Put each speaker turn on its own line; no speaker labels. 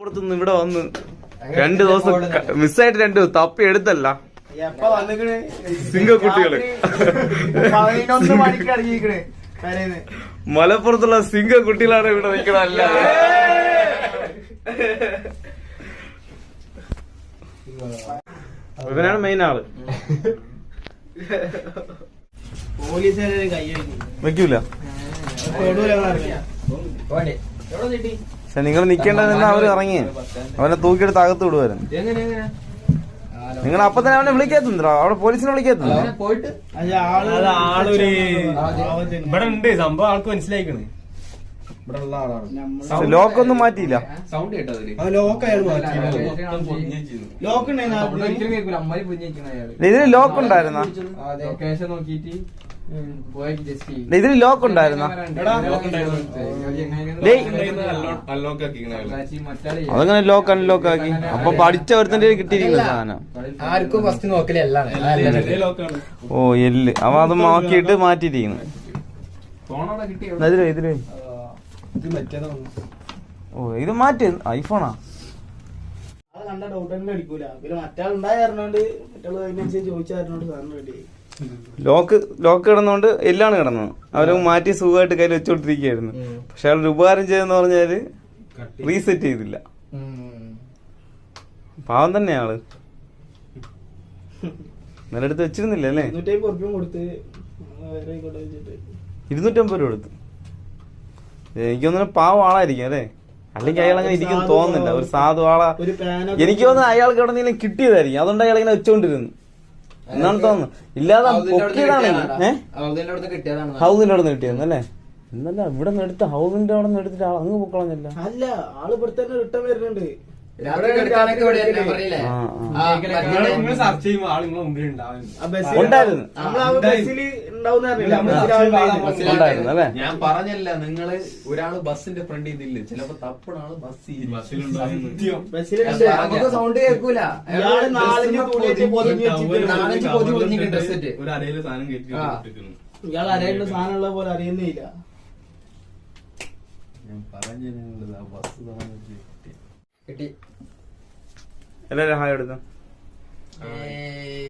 അപ്പുറത്തുനിന്ന് ഇവിടെ വന്ന് 2 ദിവസം മിസ്സായിട്ട് 2 ദിവസം തപ്പി എടുത്തല്ല സിംഗക്കുട്ടികള്
11 മണിക്ക് ഇറങ്ങിയിരിക്കണേ.
മലപ്പുറത്തുള്ള സിംഗക്കുട്ടികളാണ് ഇവിടെ നിൽക്കണല്ല. ഇവനാണ് മെയിൻ ആള്.
പോലീസുകാരെ കൈ
വെക്കൂല. പക്ഷെ നിങ്ങൾ നിക്കേണ്ടതെന്ന് അവര് ഇറങ്ങി അവനെ തൂക്കിയെടുത്ത് അകത്ത് വിടുവായിരുന്നു. നിങ്ങൾ അപ്പൊ തന്നെ അവനെ വിളിക്കാത്തുണ്ടോ? അവിടെ പോലീസിനെ വിളിക്കാത്തുണ്ടോ?
ഇവിടെ ഉണ്ട് സംഭവം. ആൾക്ക് മനസ്സിലായിക്കണ്.
ലോക്കൊന്നും മാറ്റിയില്ല. ഇതിന് ലോക്ക് ഉണ്ടായിരുന്ന? ഇതിന് ലോക്ക് ഉണ്ടായിരുന്ന? അതങ്ങനെ ലോക്ക് അൺലോക്ക് ആക്കി. അപ്പൊ പഠിച്ച ഒരുത്തന്റെ കിട്ടിയിരിക്കുന്ന സാധനം.
ആർക്കും ഫസ്റ്റ് നോക്കലല്ല.
ഓ എല്ല് അവ അത് നോക്കിയിട്ട് മാറ്റിയിരിക്കുന്നു. ഇതില് ഓ ഇത് മാറ്റി ഐഫോണാ.
കണ്ട ഡൗട്ട് തന്നെ അടിക്കൂല. പിന്നെ മറ്റാളുണ്ടായിരുന്നോണ്ട് മറ്റുള്ള അതിനനുസരിച്ച് ചോദിച്ചായിരുന്നോണ്ട് സാറിന് റെഡി.
ലോക്ക് കിടന്നോണ്ട് എല്ലാം കിടന്നു. അവര് മാറ്റി സുഖമായിട്ട് കയ്യിൽ വെച്ചോണ്ടിരിക്കുകയായിരുന്നു. പക്ഷെ അയാൾ ഉപകാരം ചെയ്തെന്ന് പറഞ്ഞാല് റീസെറ്റ് ചെയ്തില്ല. പാവം തന്നെ ആള്. നിലടുത്ത് വെച്ചിരുന്നില്ല അല്ലേ? 250 രൂപ കൊടുത്ത്. എനിക്കൊന്നും പാവം ആളായിരിക്കും അല്ലേ? അല്ലെങ്കിൽ അയാൾ അങ്ങനെ ഇരിക്കും തോന്നുന്നില്ല. ഒരു സാധു ആളാ. എനിക്ക് തോന്നുന്നു അയാൾ കിടന്നെങ്കിലും കിട്ടിയതായിരിക്കും. അതുകൊണ്ട് അയാൾ ഇങ്ങനെ വെച്ചോണ്ടിരുന്നു എന്നാണ് തോന്നുന്നു. ഇല്ലാതെ പൊക്കിയതാണെങ്കിൽ ഹൗസിന്റെ അവിടെ നിന്ന് കിട്ടിയെന്ന് അല്ലേ? എന്നല്ല ഇവിടെ നിന്ന് എടുത്ത് ഹൗസിന്റെ അവിടെ നിന്ന് എടുത്തിട്ട് അങ്ങ് പൊക്കളഞ്ഞല്ല.
അല്ല ആള് ഇവിടെ തന്നെ റിട്ടേൺ വരുന്നുണ്ട്.
ഉണ്ടായിരുന്നു അല്ലേ?
ഞാൻ പറഞ്ഞല്ല, നിങ്ങള് ഒരാള് ബസ്സിന്റെ ഫ്രണ്ടിൽ നിന്നില്ല, ചിലപ്പോ തപ്പണ ആള്
സൗണ്ട് കേൾക്കൂല. ഇയാൾ അറിയേണ്ട സാധനമുള്ള പോലെ അറിയുന്നേ ഇല്ല.
ഞാൻ പറഞ്ഞ ബസ്
കിട്ടി. എല്ലാവരും ഹായ് എടുക്കാം.